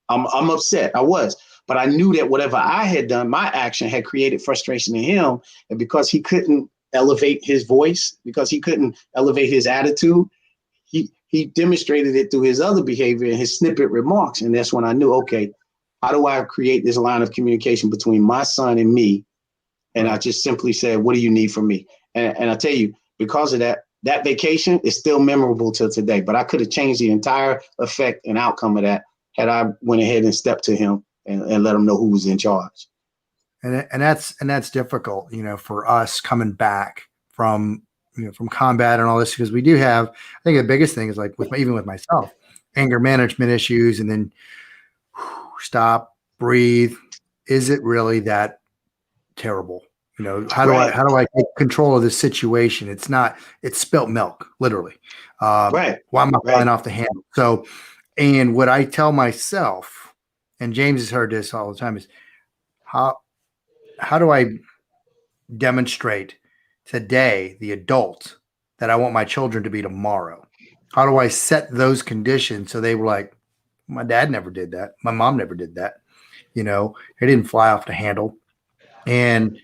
I'm upset. I was. But I knew that whatever I had done, my action had created frustration in him. And because he couldn't elevate his voice, because he couldn't elevate his attitude, he demonstrated it through his other behavior and his snippet remarks. And that's when I knew, okay, how do I create this line of communication between my son and me? And I just simply said, what do you need from me? And I tell you, because of that vacation is still memorable till today. But I could have changed the entire effect and outcome of that had I went ahead and stepped to him and let him know who was in charge. And that's difficult, for us coming back from combat and all this, because we do have, I think the biggest thing is like even with myself, anger management issues, and then stop, breathe. Is it really that terrible? How do I take control of this situation? It's spilt milk, literally. Why am I flying off the handle? So, and what I tell myself, and James has heard this all the time, is how do I demonstrate today, the adult, that I want my children to be tomorrow? How do I set those conditions so they were like, my dad never did that. My mom never did that. They didn't fly off the handle. And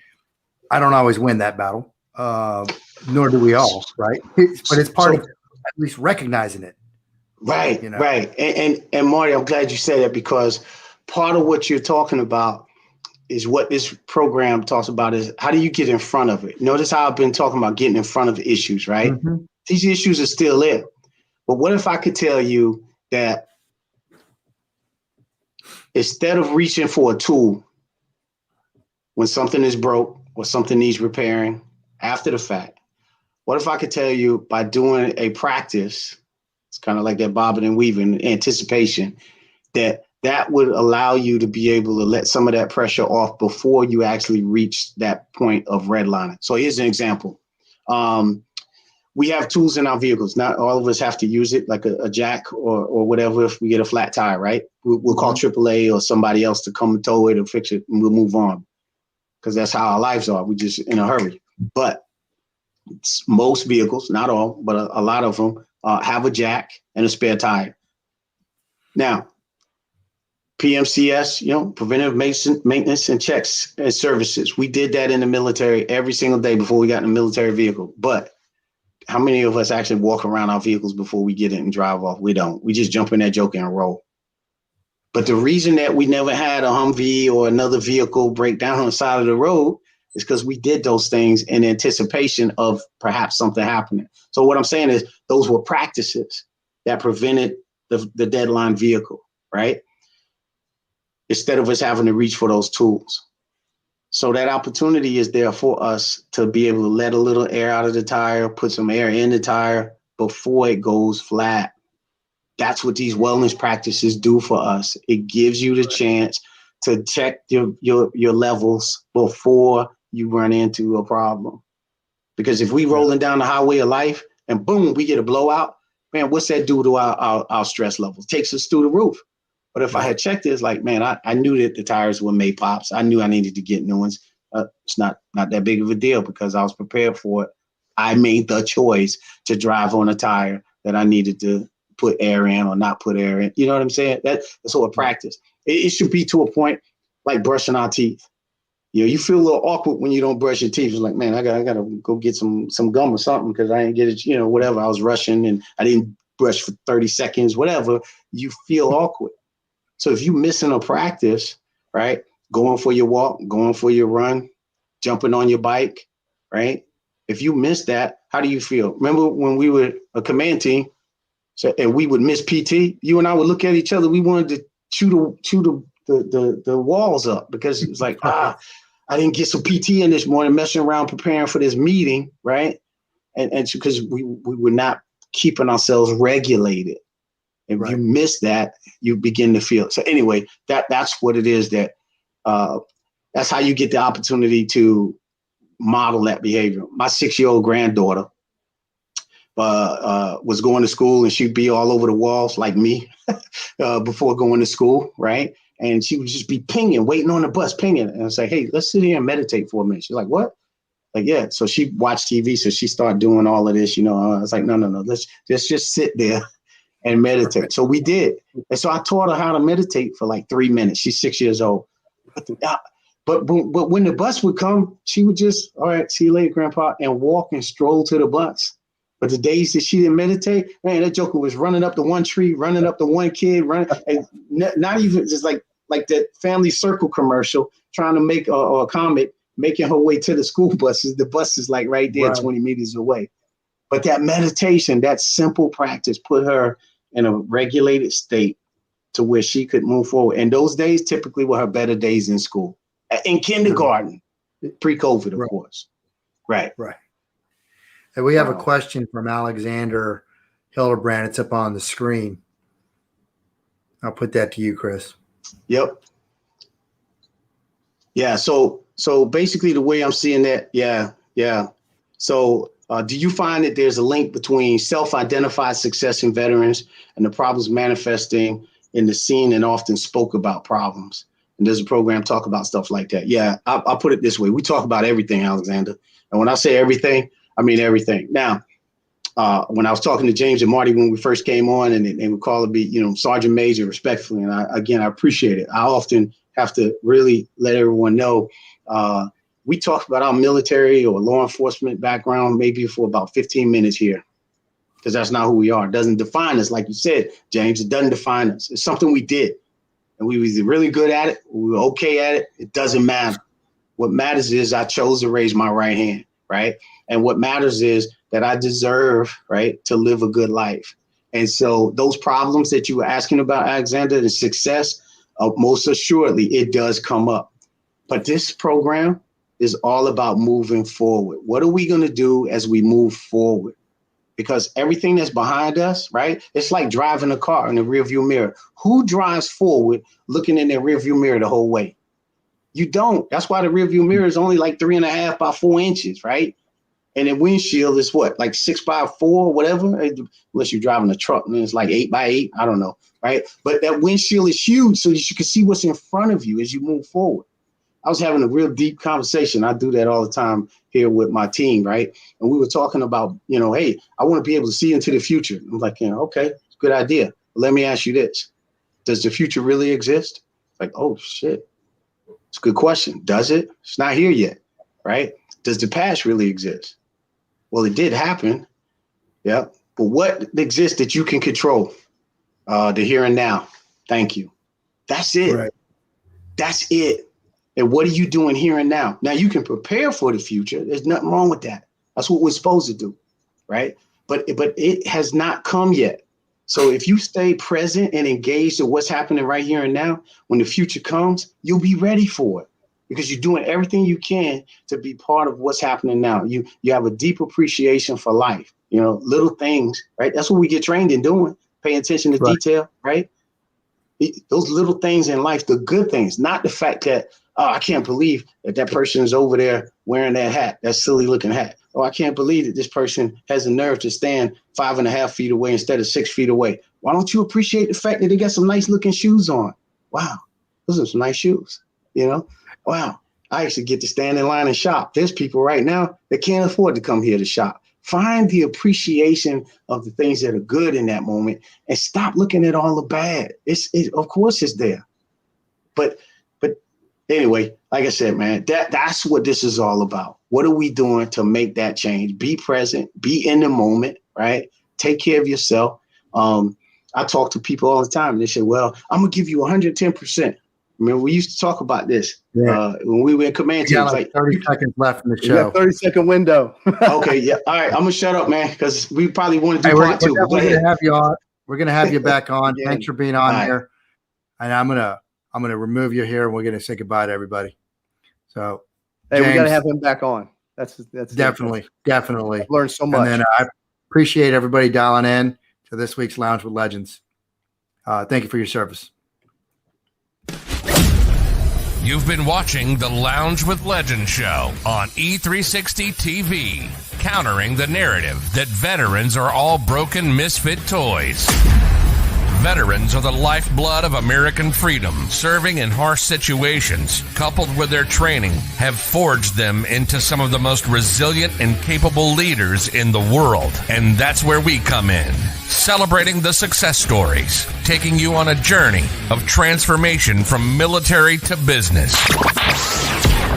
I don't always win that battle, nor do we all, right? But it's part of at least recognizing it. Right, right. And Marty, I'm glad you said that, because part of what you're talking about is what this program talks about is how do you get in front of it? Notice how I've been talking about getting in front of issues, right? Mm-hmm. These issues are still there. But what if I could tell you that instead of reaching for a tool when something is broke or something needs repairing after the fact, what if I could tell you by doing a practice, it's kind of like that bobbing and weaving, anticipation, that would allow you to be able to let some of that pressure off before you actually reach that point of redlining. So here's an example. We have tools in our vehicles. Not all of us have to use it, like a jack or whatever. If we get a flat tire, right? We'll call AAA or somebody else to come tow it or fix it, and we'll move on, because that's how our lives are. We're just in a hurry. But most vehicles, not all, but a lot of them have a jack and a spare tire. Now, PMCS, preventive maintenance and checks and services. We did that in the military every single day before we got in a military vehicle. But how many of us actually walk around our vehicles before we get in and drive off? We don't. We just jump in that joker and roll. But the reason that we never had a Humvee or another vehicle break down on the side of the road is because we did those things in anticipation of perhaps something happening. So what I'm saying is those were practices that prevented the deadline vehicle, right? Instead of us having to reach for those tools. So that opportunity is there for us to be able to let a little air out of the tire, put some air in the tire before it goes flat. That's what these wellness practices do for us. It gives you the chance to check your levels before you run into a problem. Because if we rolling down the highway of life and boom, we get a blowout, man, what's that do to our stress levels? Takes us through the roof. But if I had checked this, like, man, I knew that the tires were made pops. I knew I needed to get new ones. It's not that big of a deal because I was prepared for it. I made the choice to drive on a tire that I needed to put air in or not put air in. You know what I'm saying? That's sort of practice. It should be to a point like brushing our teeth. You feel a little awkward when you don't brush your teeth. It's like, man, I gotta go get some gum or something because I didn't get it, whatever. I was rushing and I didn't brush for 30 seconds, whatever. You feel awkward. So if you're missing a practice, right, going for your walk, going for your run, jumping on your bike, right? If you miss that, how do you feel? Remember when we were a command team, So, and we would miss PT. You and I would look at each other. We wanted to chew the walls up because it was like, I didn't get some PT in this morning, messing around preparing for this meeting, right? And because we were not keeping ourselves regulated. If you miss that, you begin to feel it. So anyway, that's what it is. That's how you get the opportunity to model that behavior. My 6-year-old granddaughter was going to school, and she'd be all over the walls like me before going to school, right? And she would just be pinging, waiting on the bus, pinging. And I was like, hey, let's sit here and meditate for a minute. She's like, what? Like, yeah. So she watched TV. So she started doing all of this, I was like, no. Let's just sit there and meditate. So we did. And so I taught her how to meditate for like 3 minutes. She's 6 years old. But when the bus would come, she would just, all right, see you later, Grandpa, and walk and stroll to the bus. But the days that she didn't meditate, man, that joker was running up the one tree, running up the one kid, and not even just like that Family Circle commercial, trying to make a comic, making her way to the school buses. The bus is like right there, 20 meters away. But that meditation, that simple practice put her in a regulated state to where she could move forward. And those days typically were her better days in school. In kindergarten, pre-COVID, of course. Right. And we have a question from Alexander Hildebrand. It's up on the screen. I'll put that to you, Chris. Yep. Yeah. So basically the way I'm seeing that, yeah. So do you find that there's a link between self-identified success in veterans and the problems manifesting in the seen and often spoke about problems? And does the program talk about stuff like that? Yeah, I'll put it this way. We talk about everything, Alexander. And when I say everything, I mean everything. Now, when I was talking to James and Marty when we first came on, and they would call it Sergeant Major respectfully. And I appreciate it. I often have to really let everyone know we talk about our military or law enforcement background maybe for about 15 minutes here, because that's not who we are. It doesn't define us. Like you said, James, it doesn't define us. It's something we did. And we was really good at it. We were okay at it. It doesn't matter. What matters is I chose to raise my right hand, right? And what matters is that I deserve, right, to live a good life. And so those problems that you were asking about, Alexander, the success, most assuredly, it does come up. But this program is all about moving forward. What are we going to do as we move forward? Because everything that's behind us, right? It's like driving a car in the rearview mirror. Who drives forward looking in their rearview mirror the whole way? You don't. That's why the rearview mirror is only like 3.5 by 4 inches, right? And the windshield is what, like 6 by 4, whatever? Unless you're driving a truck, and it's like 8 by 8. I don't know, right? But that windshield is huge so that you can see what's in front of you as you move forward. I was having a real deep conversation. I do that all the time here with my team, right? And we were talking about, hey, I want to be able to see into the future. I'm like, okay, good idea. Let me ask you this. Does the future really exist? Like, oh, shit. It's a good question. Does it? It's not here yet, right? Does the past really exist? Well, it did happen. Yeah. But what exists that you can control? The here and now. Thank you. That's it. Right. That's it. And what are you doing here and now? Now you can prepare for the future. There's nothing wrong with that. That's what we're supposed to do, right? But it has not come yet. So if you stay present and engaged to what's happening right here and now, when the future comes, you'll be ready for it because you're doing everything you can to be part of what's happening now. You have a deep appreciation for life, little things, right? That's what we get trained in doing, paying attention to detail, right? Those little things in life, the good things, not the fact that, oh, I can't believe that person is over there wearing that hat, that silly looking hat. Oh, I can't believe that this person has the nerve to stand 5.5 feet away instead of 6 feet away. Why don't you appreciate the fact that they got some nice looking shoes on? Wow, those are some nice shoes, Wow, I actually get to stand in line and shop. There's people right now that can't afford to come here to shop. Find the appreciation of the things that are good in that moment and stop looking at all the bad. Of course it's there. But anyway, like I said, man, that's what this is all about. What are we doing to make that change? Be present, be in the moment, right? Take care of yourself. I talk to people all the time and they say, well, I'm going to give you 110%. Remember, we used to talk about this when we were in command teams. Like 30 seconds left in the You show. got 30-second window. Okay, yeah. All right, I'm gonna shut up, man, because we probably want to do part two. We're gonna have you on. We're gonna have you back on. Yeah. Thanks for being on All here. right. And I'm gonna remove you here, and we're gonna say goodbye to everybody. So, Hey, we got to James, have him back on. That's definitely. I've learned so much. And then I appreciate everybody dialing in to this week's Lounge with Legends. Thank you for your service. You've been watching the Lounge with Legends show on E360 TV, countering the narrative that veterans are all broken misfit toys. Veterans are the lifeblood of American freedom. Serving in harsh situations, coupled with their training, have forged them into some of the most resilient and capable leaders in the world. And that's where we come in, celebrating the success stories, taking you on a journey of transformation from military to business.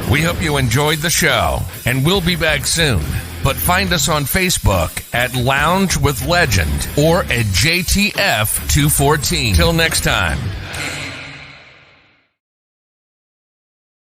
We hope you enjoyed the show, and we'll be back soon. But find us on Facebook at Lounge with Legend or at JTF214. Till next time.